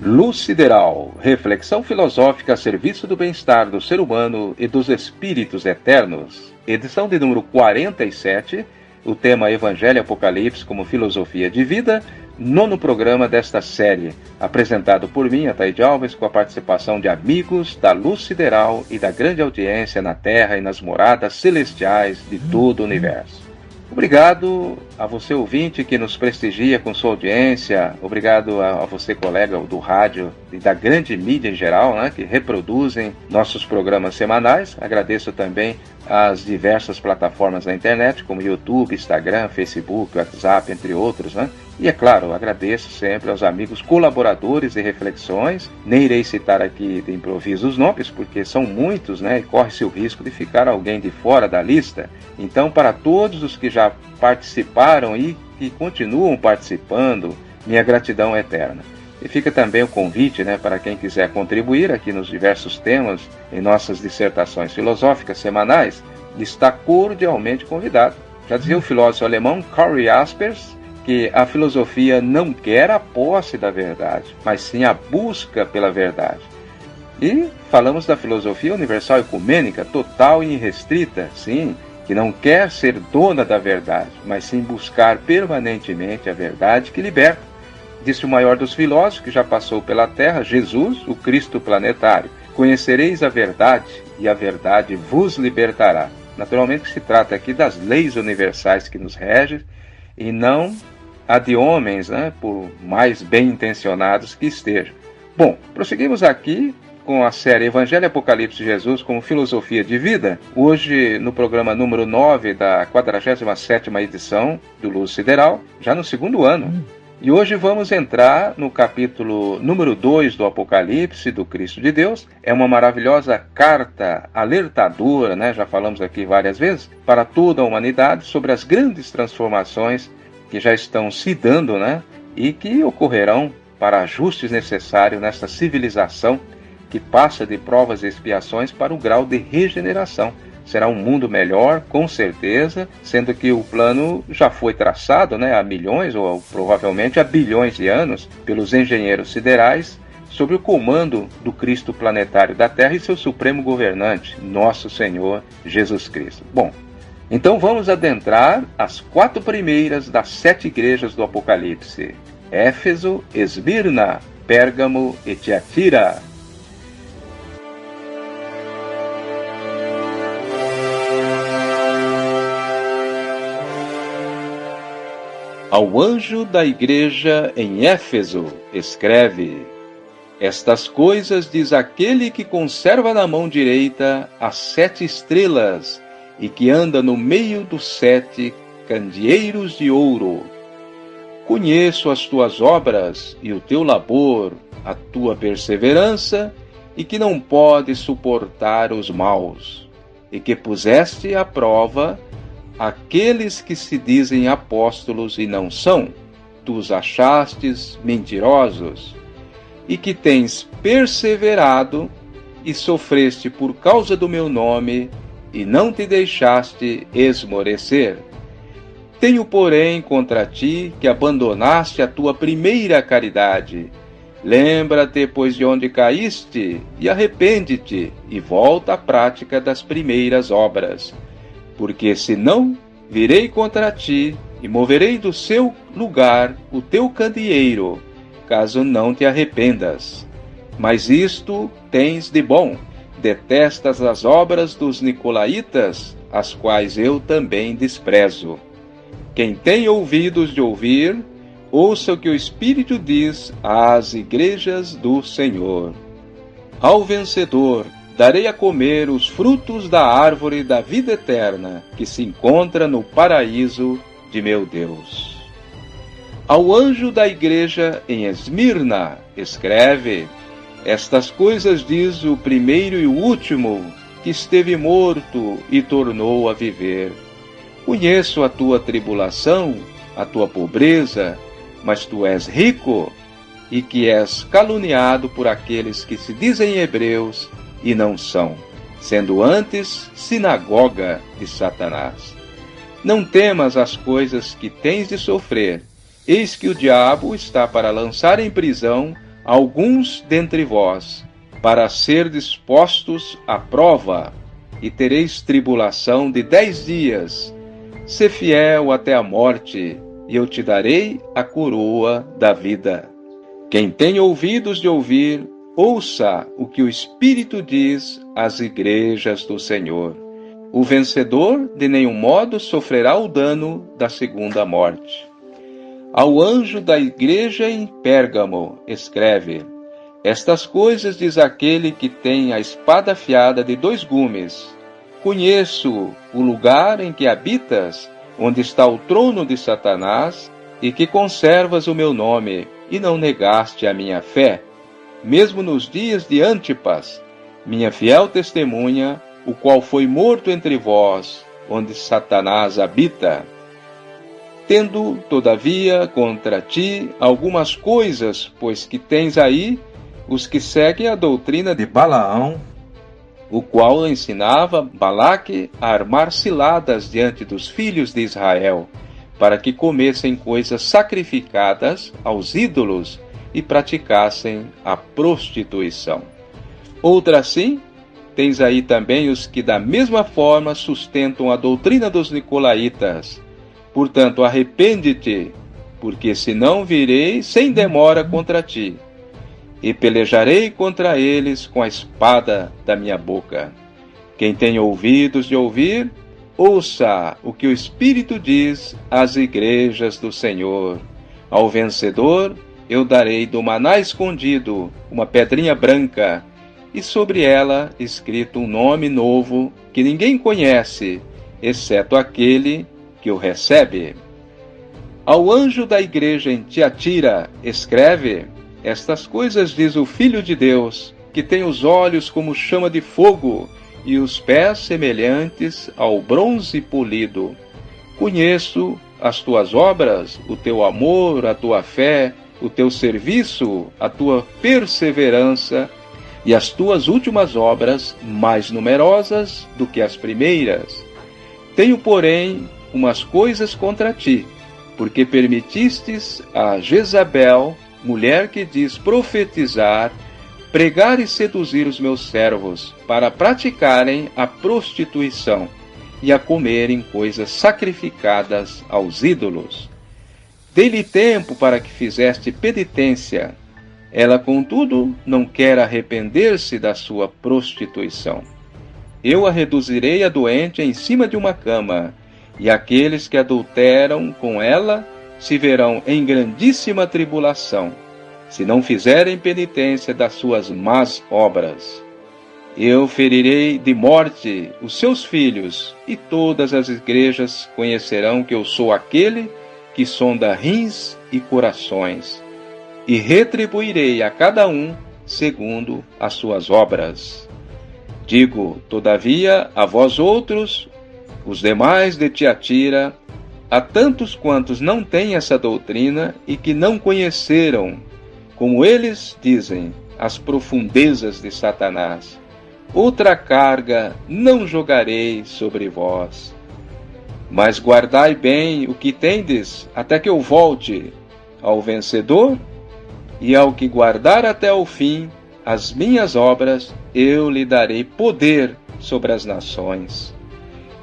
Luz Sideral, reflexão filosófica a serviço do bem-estar do ser humano e dos espíritos eternos. Edição de número 47, o tema Evangelho e Apocalipse como filosofia de vida, nono programa desta série, apresentado por mim, Ataíde Alves, com a participação de amigos da Luz Sideral e da grande audiência na Terra e nas moradas celestiais de todo o universo. Obrigado a você, ouvinte, que nos prestigia com sua audiência. Obrigado a você, colega do rádio e da grande mídia em geral, né, que reproduzem nossos programas semanais. Agradeço também às diversas plataformas da internet, como YouTube, Instagram, Facebook, WhatsApp, entre outros, né? E, é claro, agradeço sempre aos amigos colaboradores de reflexões. Nem irei citar aqui de improviso os nomes, porque são muitos, né? E corre-se o risco de ficar alguém de fora da lista. Então, para todos os que já participaram e que continuam participando, minha gratidão é eterna. E fica também o convite, né, para quem quiser contribuir aqui nos diversos temas em nossas dissertações filosóficas semanais, está cordialmente convidado. Já dizia o filósofo alemão Karl Jaspers que a filosofia não quer a posse da verdade, mas sim a busca pela verdade. E falamos da filosofia universal ecumênica, total e irrestrita, sim, que não quer ser dona da verdade, mas sim buscar permanentemente a verdade que liberta. Disse o maior dos filósofos que já passou pela Terra, Jesus, o Cristo planetário: conhecereis a verdade, e a verdade vos libertará. Naturalmente se trata aqui das leis universais que nos regem, e não a de homens, né, por mais bem intencionados que estejam. Bom, prosseguimos aqui com a série Evangelho e Apocalipse de Jesus como filosofia de vida, hoje no programa número 9 da 47ª edição do Luz Sideral, já no segundo ano. E hoje vamos entrar no capítulo número 2 do Apocalipse do Cristo de Deus. É uma maravilhosa carta alertadora, né? Já falamos aqui várias vezes, para toda a humanidade sobre as grandes transformações que já estão se dando, né? E que ocorrerão para ajustes necessários nesta civilização que passa de provas e expiações para o grau de regeneração. Será um mundo melhor, com certeza, sendo que o plano já foi traçado, né, há milhões ou provavelmente há bilhões de anos pelos engenheiros siderais, sob o comando do Cristo planetário da Terra e seu supremo governante, nosso Senhor Jesus Cristo. Bom, então vamos adentrar as 4 primeiras das 7 igrejas do Apocalipse: Éfeso, Esmirna, Pérgamo e Tiatira. Ao anjo da igreja em Éfeso, escreve: estas coisas diz aquele que conserva na mão direita as 7 estrelas e que anda no meio dos 7 candeeiros de ouro. Conheço as tuas obras e o teu labor, a tua perseverança, e que não podes suportar os maus, e que puseste à prova aqueles que se dizem apóstolos e não são, tu os achastes mentirosos, e que tens perseverado e sofreste por causa do meu nome, e não te deixaste esmorecer. Tenho, porém, contra ti que abandonaste a tua primeira caridade. Lembra-te, pois, de onde caíste, e arrepende-te, e volta à prática das primeiras obras. Porque senão virei contra ti, e moverei do seu lugar o teu candeeiro, caso não te arrependas. Mas isto tens de bom: detestas as obras dos nicolaítas, as quais eu também desprezo. Quem tem ouvidos de ouvir, ouça o que o Espírito diz às igrejas do Senhor. Ao vencedor darei a comer os frutos da árvore da vida eterna, que se encontra no paraíso de meu Deus. Ao anjo da igreja em Esmirna, escreve: estas coisas diz o primeiro e o último, que esteve morto e tornou a viver. Conheço a tua tribulação, a tua pobreza, mas tu és rico, e que és caluniado por aqueles que se dizem hebreus e não são, sendo antes sinagoga de Satanás. Não temas as coisas que tens de sofrer. Eis que o diabo está para lançar em prisão alguns dentre vós, para ser dispostos à prova, e tereis tribulação de 10 dias. Sê fiel até a morte, e eu te darei a coroa da vida. Quem tem ouvidos de ouvir, ouça o que o Espírito diz às igrejas do Senhor. O vencedor de nenhum modo sofrerá o dano da segunda morte. Ao anjo da igreja em Pérgamo, escreve: estas coisas diz aquele que tem a espada afiada de 2 gumes. Conheço o lugar em que habitas, onde está o trono de Satanás, e que conservas o meu nome, e não negaste a minha fé, mesmo nos dias de Antipas, minha fiel testemunha, o qual foi morto entre vós, onde Satanás habita. Tendo, todavia, contra ti algumas coisas, pois que tens aí os que seguem a doutrina de Balaão, o qual ensinava Balaque a armar ciladas diante dos filhos de Israel, para que comessem coisas sacrificadas aos ídolos e praticassem a prostituição. Outra assim, tens aí também os que da mesma forma sustentam a doutrina dos nicolaítas. Portanto, arrepende-te, porque senão virei sem demora contra ti, e pelejarei contra eles com a espada da minha boca. Quem tem ouvidos de ouvir, ouça o que o Espírito diz às igrejas do Senhor. Ao vencedor eu darei do maná escondido uma pedrinha branca, e sobre ela escrito um nome novo que ninguém conhece, exceto aquele que o recebe. Ao anjo da igreja em Tiatira, escreve: estas coisas diz o Filho de Deus, que tem os olhos como chama de fogo e os pés semelhantes ao bronze polido. Conheço as tuas obras, o teu amor, a tua fé, o teu serviço, a tua perseverança e as tuas últimas obras mais numerosas do que as primeiras. Tenho, porém, umas coisas contra ti, porque permitistes a Jezabel, mulher que diz profetizar, pregar e seduzir os meus servos, para praticarem a prostituição e a comerem coisas sacrificadas aos ídolos. Dei-lhe tempo para que fizeste penitência. Ela, contudo, não quer arrepender-se da sua prostituição. Eu a reduzirei a doente em cima de uma cama, e aqueles que adulteram com ela se verão em grandíssima tribulação, se não fizerem penitência das suas más obras. Eu ferirei de morte os seus filhos, e todas as igrejas conhecerão que eu sou aquele que sonda rins e corações, e retribuirei a cada um segundo as suas obras. Digo, todavia, a vós outros, os demais de Tiatira, a tantos quantos não têm essa doutrina e que não conheceram, como eles dizem, as profundezas de Satanás, outra carga não jogarei sobre vós. Mas guardai bem o que tendes, até que eu volte. Ao vencedor e ao que guardar até o fim as minhas obras, eu lhe darei poder sobre as nações.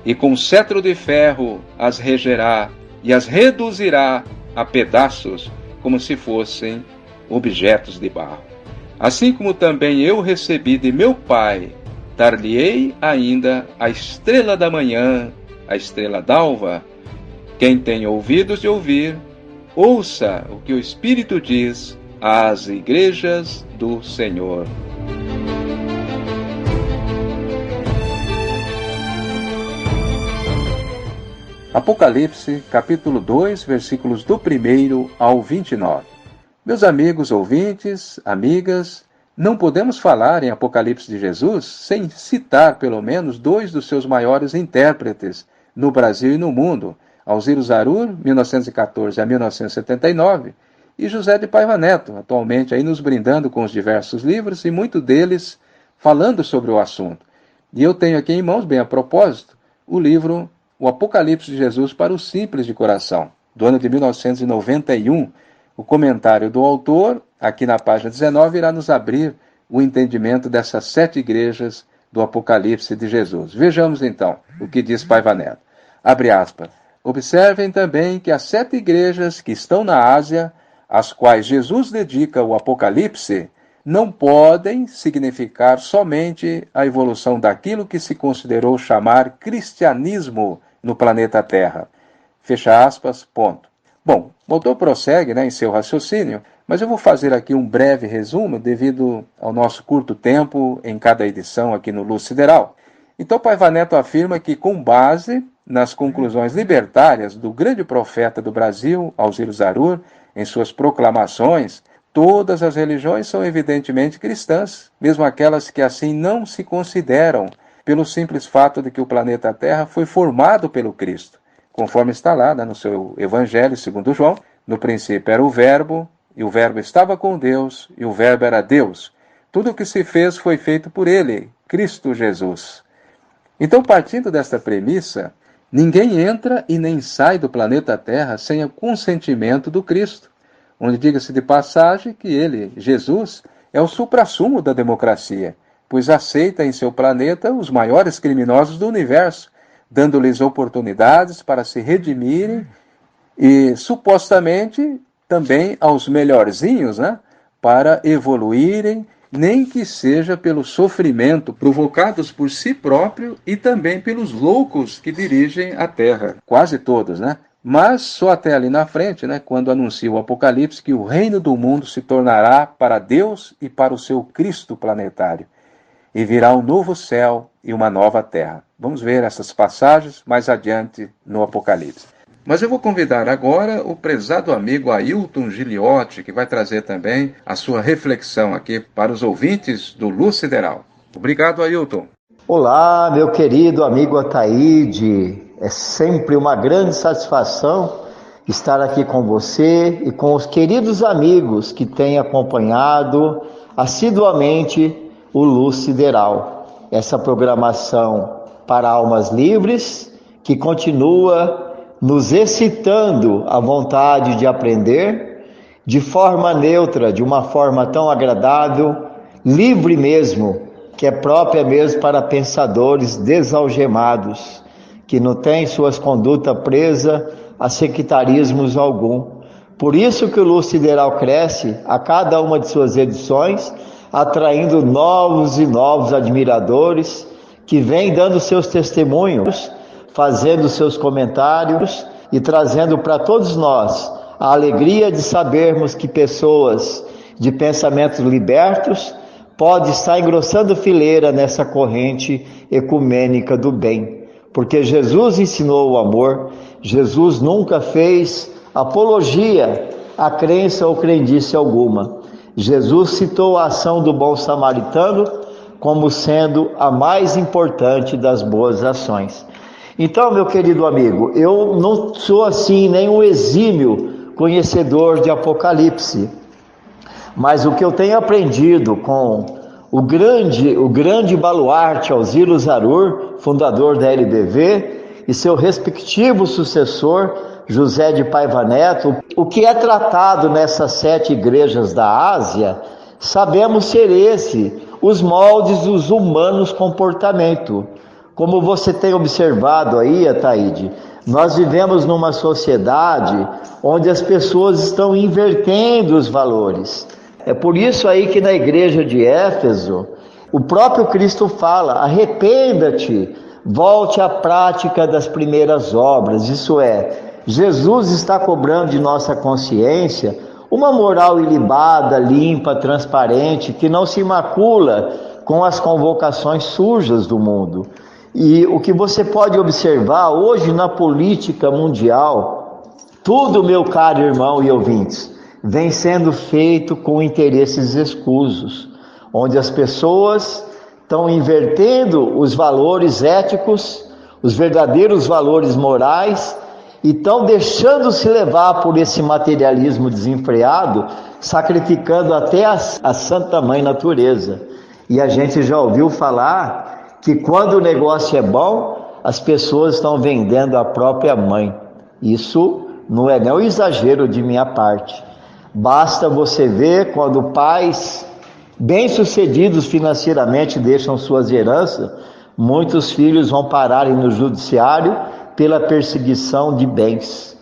E com cetro de ferro as regerá e as reduzirá a pedaços, como se fossem objetos de barro. Assim como também eu recebi de meu Pai, dar-lhe-ei ainda a estrela da manhã, a estrela d'alva. Quem tem ouvidos de ouvir, ouça o que o Espírito diz às igrejas do Senhor. Apocalipse, capítulo 2, versículos do 1º ao 29. Meus amigos ouvintes, amigas, não podemos falar em Apocalipse de Jesus sem citar pelo menos 2 dos seus maiores intérpretes no Brasil e no mundo, Alziro Zarur, 1914 a 1979, e José de Paiva Neto, atualmente aí nos brindando com os diversos livros e muitos deles falando sobre o assunto. E eu tenho aqui em mãos, bem a propósito, o livro O Apocalipse de Jesus para os Simples de Coração, do ano de 1991, o comentário do autor aqui na página 19, irá nos abrir o entendimento dessas 7 igrejas do Apocalipse de Jesus. Vejamos então o que diz Paiva Neto. Abre aspas. Observem também que as 7 igrejas que estão na Ásia, às quais Jesus dedica o Apocalipse, não podem significar somente a evolução daquilo que se considerou chamar cristianismo no planeta Terra. Fecha aspas, ponto. Bom, o autor prossegue, em seu raciocínio, mas eu vou fazer aqui um breve resumo devido ao nosso curto tempo em cada edição aqui no Luz Sideral. Então, Paiva Neto afirma que, com base nas conclusões libertárias do grande profeta do Brasil, Alziro Zarur, em suas proclamações, todas as religiões são evidentemente cristãs, mesmo aquelas que assim não se consideram, pelo simples fato de que o planeta Terra foi formado pelo Cristo, conforme está lá no seu Evangelho segundo João. No princípio era o Verbo, e o Verbo estava com Deus, e o Verbo era Deus. Tudo o que se fez foi feito por ele, Cristo Jesus. Então, partindo desta premissa, ninguém entra e nem sai do planeta Terra sem o consentimento do Cristo, onde diga-se de passagem que ele, Jesus, é o suprassumo da democracia, pois aceita em seu planeta os maiores criminosos do universo, dando-lhes oportunidades para se redimirem e, supostamente, também aos melhorzinhos, para evoluírem, nem que seja pelo sofrimento provocados por si próprio e também pelos loucos que dirigem a Terra. Quase todos, Mas só até ali na frente, quando anuncia o Apocalipse que o reino do mundo se tornará para Deus e para o seu Cristo planetário. E virá um novo céu e uma nova terra. Vamos ver essas passagens mais adiante no Apocalipse. Mas eu vou convidar agora o prezado amigo Ailton Giliotti, que vai trazer também a sua reflexão aqui para os ouvintes do Luz Sideral. Obrigado, Ailton. Olá, meu querido amigo Ataíde. É sempre uma grande satisfação estar aqui com você e com os queridos amigos que têm acompanhado assiduamente o Luz Sideral. Essa programação para almas livres que continua nos excitando a vontade de aprender de forma neutra, de uma forma tão agradável, livre mesmo, que é própria mesmo para pensadores desalgemados, que não têm suas condutas presas a sectarismos algum. Por isso que o Luz Sideral cresce a cada uma de suas edições, atraindo novos e novos admiradores que vêm dando seus testemunhos, fazendo seus comentários e trazendo para todos nós a alegria de sabermos que pessoas de pensamentos libertos podem estar engrossando fileira nessa corrente ecumênica do bem. Porque Jesus ensinou o amor, Jesus nunca fez apologia a crença ou crendice alguma. Jesus citou a ação do bom samaritano como sendo a mais importante das boas ações. Então, meu querido amigo, eu não sou assim nenhum exímio conhecedor de Apocalipse, mas o que eu tenho aprendido com o grande baluarte Alziro Zarur, fundador da LBV, e seu respectivo sucessor, José de Paiva Neto, o que é tratado nessas 7 igrejas da Ásia, sabemos ser os moldes dos humanos comportamento. Como você tem observado aí, Ataíde, nós vivemos numa sociedade onde as pessoas estão invertendo os valores. É por isso aí que na igreja de Éfeso, o próprio Cristo fala: arrependa-te, volte à prática das primeiras obras. Isso é, Jesus está cobrando de nossa consciência uma moral ilibada, limpa, transparente, que não se macula com as convocações sujas do mundo. E o que você pode observar hoje na política mundial, tudo, meu caro irmão e ouvintes, vem sendo feito com interesses escusos, onde as pessoas estão invertendo os valores éticos, os verdadeiros valores morais, e estão deixando-se levar por esse materialismo desenfreado, sacrificando até a Santa Mãe Natureza. E a gente já ouviu falar que quando o negócio é bom, as pessoas estão vendendo a própria mãe. Isso não é nem um exagero de minha parte. Basta você ver quando pais bem-sucedidos financeiramente deixam suas heranças, muitos filhos vão pararem no judiciário pela perseguição de bens.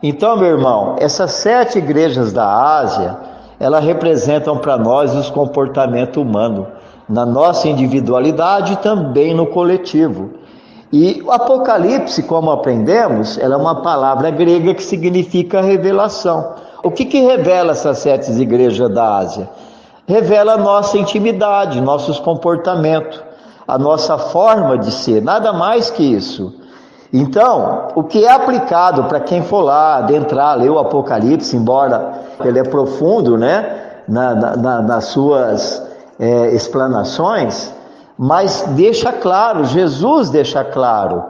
Então, meu irmão, essas 7 igrejas da Ásia, elas representam para nós os comportamentos humanos, na nossa individualidade e também no coletivo. E o Apocalipse, como aprendemos, ela é uma palavra grega que significa revelação. O que revela essas 7 igrejas da Ásia? Revela a nossa intimidade, nossos comportamentos, a nossa forma de ser, nada mais que isso. Então, o que é aplicado para quem for lá adentrar, ler o Apocalipse, embora ele é profundo, né, nas suas explanações, mas deixa claro, Jesus deixa claro,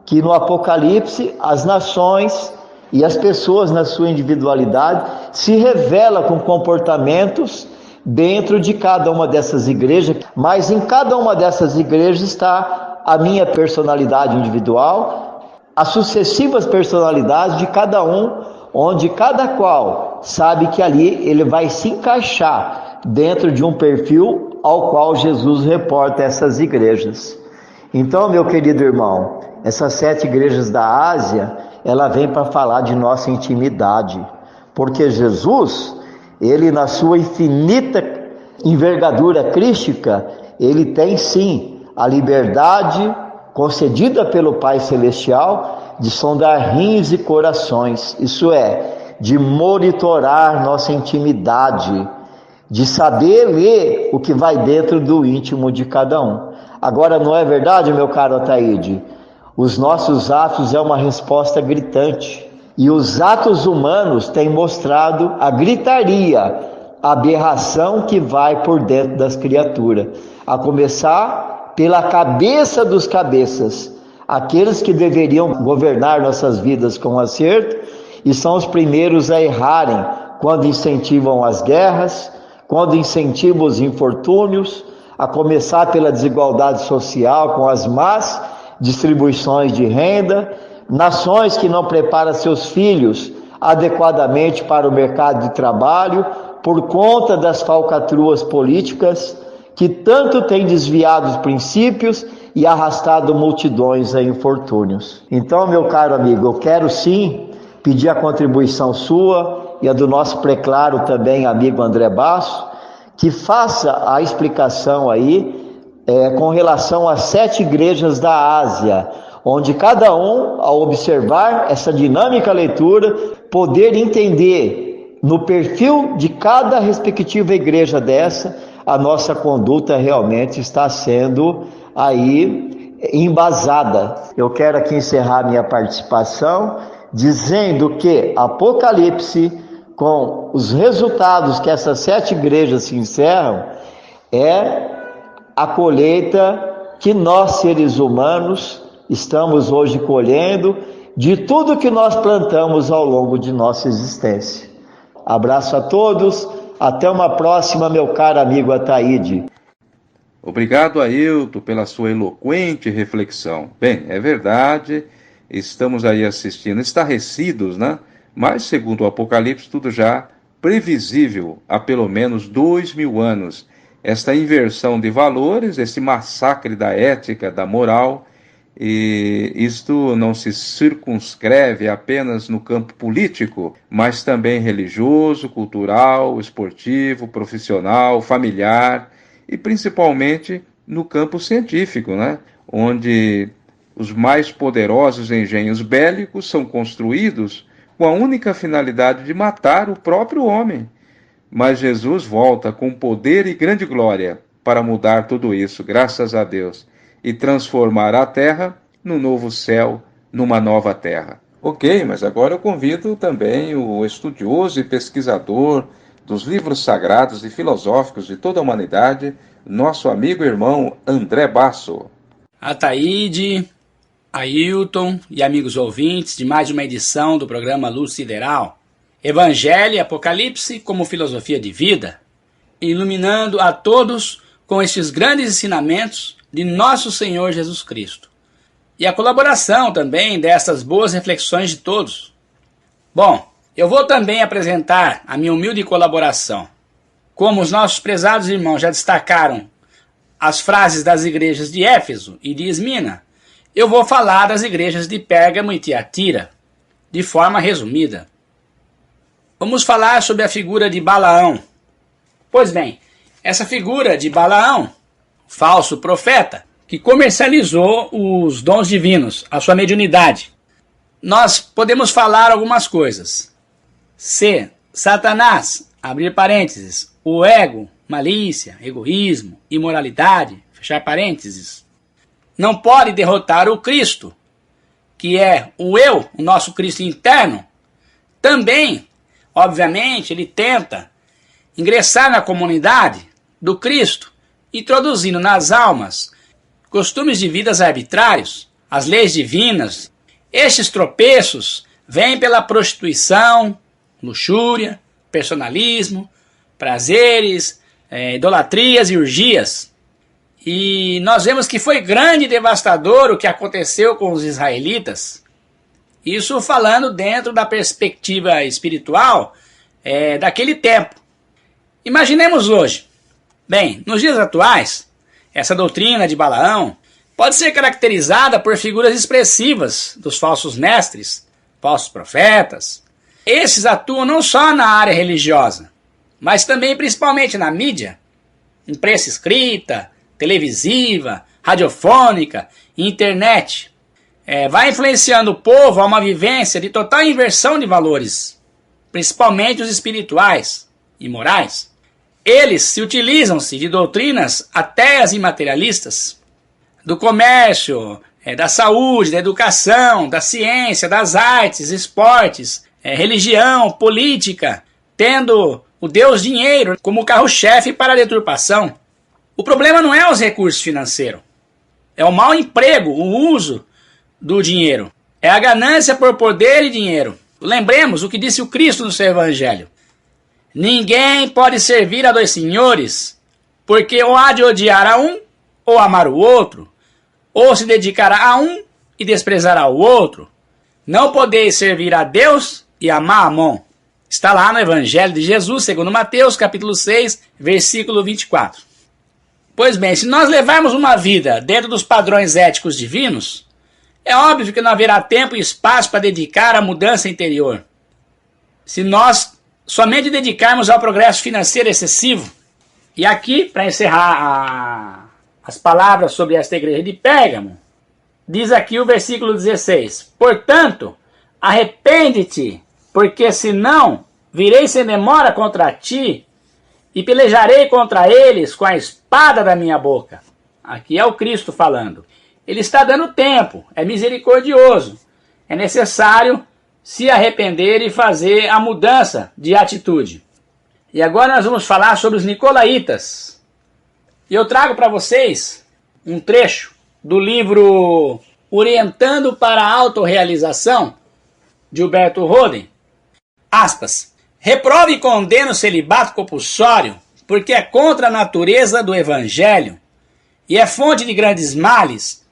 que no Apocalipse as nações e as pessoas na sua individualidade se revelam com comportamentos dentro de cada uma dessas igrejas, mas em cada uma dessas igrejas está a minha personalidade individual, as sucessivas personalidades de cada um, onde cada qual sabe que ali ele vai se encaixar dentro de um perfil ao qual Jesus reporta essas igrejas. Então, meu querido irmão, essas 7 igrejas da Ásia, ela vem para falar de nossa intimidade, porque Jesus, ele na sua infinita envergadura crística, ele tem sim a liberdade concedida pelo Pai Celestial de sondar rins e corações, isso é, de monitorar nossa intimidade, de saber ler o que vai dentro do íntimo de cada um. Agora, não é verdade, meu caro Ataíde? Os nossos atos é uma resposta gritante. E os atos humanos têm mostrado a gritaria, a aberração que vai por dentro das criaturas. A começar pela cabeça dos cabeças, aqueles que deveriam governar nossas vidas com acerto, e são os primeiros a errarem quando incentivam as guerras, quando incentivam os infortúnios, a começar pela desigualdade social com as más distribuições de renda, nações que não preparam seus filhos adequadamente para o mercado de trabalho por conta das falcatruas políticas que tanto têm desviado os princípios e arrastado multidões a infortúnios. Então, meu caro amigo, eu quero sim pedir a contribuição sua e a do nosso preclaro também, amigo André Basso, que faça a explicação aí com relação às 7 igrejas da Ásia, onde cada um, ao observar essa dinâmica leitura, poder entender no perfil de cada respectiva igreja dessa, a nossa conduta realmente está sendo aí embasada. Eu quero aqui encerrar minha participação dizendo que Apocalipse, com os resultados que essas 7 igrejas se encerram, é a colheita que nós, seres humanos, estamos hoje colhendo de tudo que nós plantamos ao longo de nossa existência. Abraço a todos, até uma próxima, meu caro amigo Ataíde. Obrigado, Ailton, pela sua eloquente reflexão. Bem, é verdade, estamos aí assistindo, estarrecidos, né? Mas, segundo o Apocalipse, tudo já previsível há pelo menos 2000 anos. Esta inversão de valores, esse massacre da ética, da moral, e isto não se circunscreve apenas no campo político, mas também religioso, cultural, esportivo, profissional, familiar e principalmente no campo científico, né? Onde os mais poderosos engenhos bélicos são construídos com a única finalidade de matar o próprio homem. Mas Jesus volta com poder e grande glória para mudar tudo isso, graças a Deus, e transformar a terra num novo céu, numa nova terra. Ok, mas agora eu convido também o estudioso e pesquisador dos livros sagrados e filosóficos de toda a humanidade, nosso amigo e irmão André Basso. Ataíde, Ailton e amigos ouvintes de mais uma edição do programa Luz Sideral. Evangelho e Apocalipse como filosofia de vida, iluminando a todos com estes grandes ensinamentos de nosso Senhor Jesus Cristo. E a colaboração também dessas boas reflexões de todos. Bom, Eu vou também apresentar a minha humilde colaboração. Como os nossos prezados irmãos já destacaram as frases das igrejas de Éfeso e de Esmina, eu vou falar das igrejas de Pérgamo e Tiatira, de forma resumida. Vamos falar sobre a figura de Balaão. Pois bem, essa figura de Balaão, falso profeta, que comercializou os dons divinos, a sua mediunidade. Nós podemos falar algumas coisas. Se Satanás, abrir parênteses, o ego, malícia, egoísmo, imoralidade, fechar parênteses, não pode derrotar o Cristo, que é o eu, o nosso Cristo interno, também, obviamente, ele tenta ingressar na comunidade do Cristo, introduzindo nas almas costumes de vidas arbitrários, as leis divinas. Estes tropeços vêm pela prostituição, luxúria, personalismo, prazeres, idolatrias e urgias. E nós vemos que foi grande e devastador o que aconteceu com os israelitas. Isso falando dentro da perspectiva espiritual daquele tempo. Imaginemos hoje. Bem, nos dias atuais, essa doutrina de Balaão pode ser caracterizada por figuras expressivas dos falsos mestres, falsos profetas. Esses atuam não só na área religiosa, mas também principalmente na mídia, imprensa escrita, televisiva, radiofônica, internet. Vai influenciando o povo a uma vivência de total inversão de valores, principalmente os espirituais e morais. Eles se utilizam-se de doutrinas ateas e materialistas, do comércio, da saúde, da educação, da ciência, das artes, esportes, religião, política, tendo o Deus dinheiro como carro-chefe para a deturpação. O problema não é os recursos financeiros, é o mau emprego, o uso do dinheiro, é a ganância por poder e dinheiro. Lembremos o que disse o Cristo no seu Evangelho. Ninguém pode servir a dois senhores, porque ou há de odiar a um ou amar o outro, ou se dedicará a um e desprezará o outro. Não podeis servir a Deus e amar Amon. Está lá no Evangelho de Jesus, segundo Mateus, capítulo 6, versículo 24. Pois bem, se nós levarmos uma vida dentro dos padrões éticos divinos, é óbvio que não haverá tempo e espaço para dedicar à mudança interior. Se nós somente dedicarmos ao progresso financeiro excessivo. E aqui, para encerrar as palavras sobre esta igreja de Pérgamo, diz aqui o versículo 16: Portanto, arrepende-te, porque senão virei sem demora contra ti e pelejarei contra eles com a espada da minha boca. Aqui é o Cristo falando. Ele está dando tempo, é misericordioso. É necessário se arrepender e fazer a mudança de atitude. E agora nós vamos falar sobre os nicolaítas. E eu trago para vocês um trecho do livro Orientando para a Autorrealização, de Huberto Roden. Aspas. Reprove e condena o celibato compulsório, porque é contra a natureza do Evangelho e é fonte de grandes males,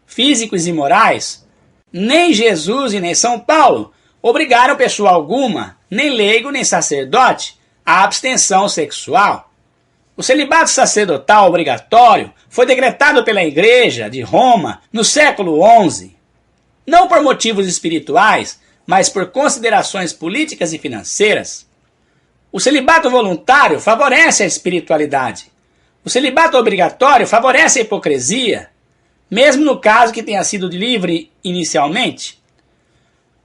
físicos e morais. Nem Jesus e nem São Paulo obrigaram pessoa alguma, nem leigo nem sacerdote, à abstenção sexual. O celibato sacerdotal obrigatório foi decretado pela Igreja de Roma no século XI, não por motivos espirituais, mas por considerações políticas e financeiras. O celibato voluntário favorece a espiritualidade. O celibato obrigatório favorece a hipocrisia, mesmo no caso que tenha sido livre inicialmente.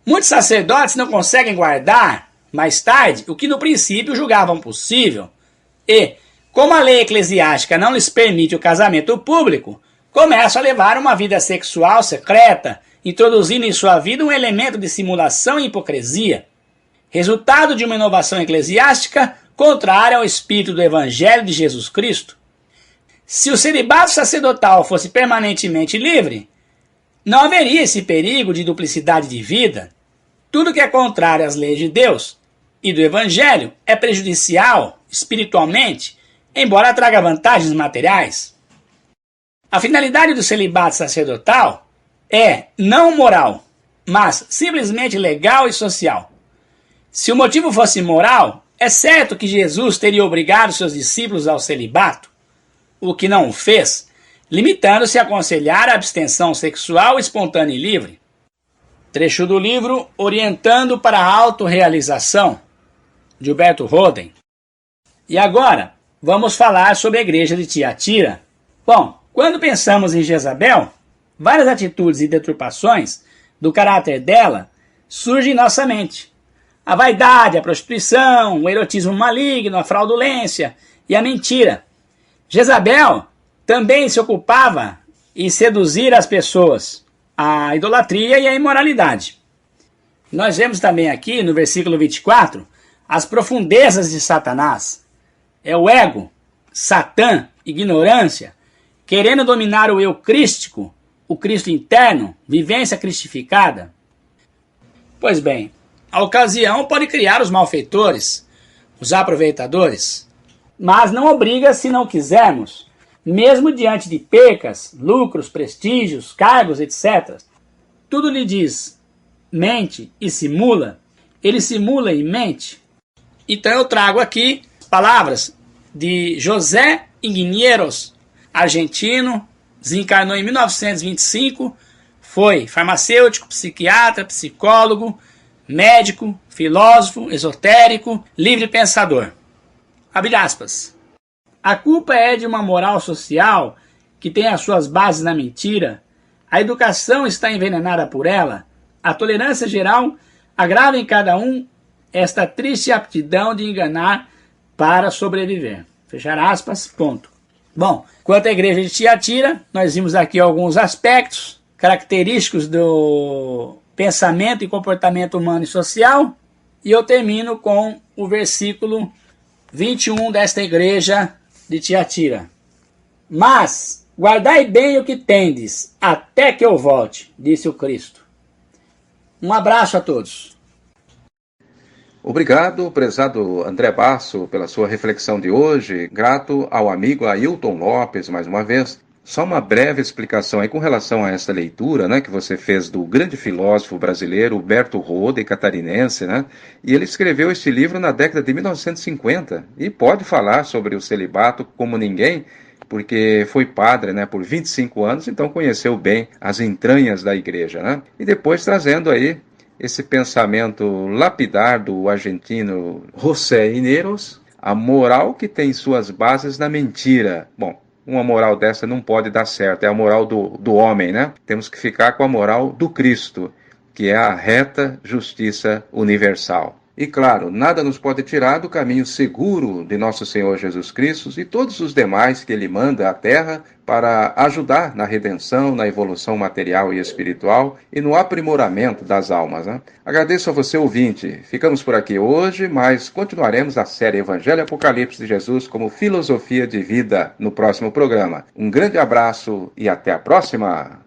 Muitos sacerdotes não conseguem guardar, mais tarde, o que no princípio julgavam possível. E, como a lei eclesiástica não lhes permite o casamento público, começam a levar uma vida sexual secreta, introduzindo em sua vida um elemento de simulação e hipocrisia. Resultado de uma inovação eclesiástica contrária ao espírito do Evangelho de Jesus Cristo. Se o celibato sacerdotal fosse permanentemente livre, não haveria esse perigo de duplicidade de vida. Tudo que é contrário às leis de Deus e do Evangelho é prejudicial espiritualmente, embora traga vantagens materiais. A finalidade do celibato sacerdotal é não moral, mas simplesmente legal e social. Se o motivo fosse moral, é certo que Jesus teria obrigado seus discípulos ao celibato, o que não o fez, limitando-se a aconselhar a abstenção sexual espontânea e livre. Trecho do livro Orientando para a Autorrealização, de Humberto Roden. E agora, vamos falar sobre a igreja de Tiatira. Bom, quando pensamos em Jezabel, várias atitudes e deturpações do caráter dela surgem em nossa mente. A vaidade, a prostituição, o erotismo maligno, a fraudulência e a mentira. Jezabel também se ocupava em seduzir as pessoas, a idolatria e a imoralidade. Nós vemos também aqui no versículo 24 as profundezas de Satanás. É o ego, Satã, ignorância, querendo dominar o eu crístico, o Cristo interno, vivência cristificada. Pois bem, a ocasião pode criar os malfeitores, os aproveitadores, mas não obriga se não quisermos, mesmo diante de percas, lucros, prestígios, cargos, etc. Tudo lhe diz, mente e simula, ele simula e mente. Então eu trago aqui palavras de José Inguinheiros, argentino, desencarnou em 1925, foi farmacêutico, psiquiatra, psicólogo, médico, filósofo, esotérico, livre pensador. Abre aspas. A culpa é de uma moral social que tem as suas bases na mentira, a educação está envenenada por ela, a tolerância geral agrava em cada um esta triste aptidão de enganar para sobreviver. Fechar aspas, ponto. Bom, quanto à igreja de Tiatira, nós vimos aqui alguns aspectos característicos do pensamento e comportamento humano e social, e eu termino com o versículo 21 desta igreja de Tiatira. Mas guardai bem o que tendes, até que eu volte, disse o Cristo. Um abraço a todos. Obrigado, prezado André Basso, pela sua reflexão de hoje. Grato ao amigo Ailton Lopes, mais uma vez. Só uma breve explicação aí com relação a essa leitura, né, que você fez do grande filósofo brasileiro Humberto Roden, catarinense, né? E ele escreveu este livro na década de 1950 e pode falar sobre o celibato como ninguém, porque foi padre, né, por 25 anos, então conheceu bem as entranhas da igreja, né? E depois trazendo aí esse pensamento lapidar do argentino José Ineiros, a moral que tem suas bases na mentira. Bom, uma moral dessa não pode dar certo, é a moral do homem, né? Temos que ficar com a moral do Cristo, que é a reta justiça universal. E claro, nada nos pode tirar do caminho seguro de nosso Senhor Jesus Cristo e todos os demais que Ele manda à Terra para ajudar na redenção, na evolução material e espiritual e no aprimoramento das almas, né? Agradeço a você, ouvinte. Ficamos por aqui hoje, mas continuaremos a série Evangelho e Apocalipse de Jesus como filosofia de vida no próximo programa. Um grande abraço e até a próxima!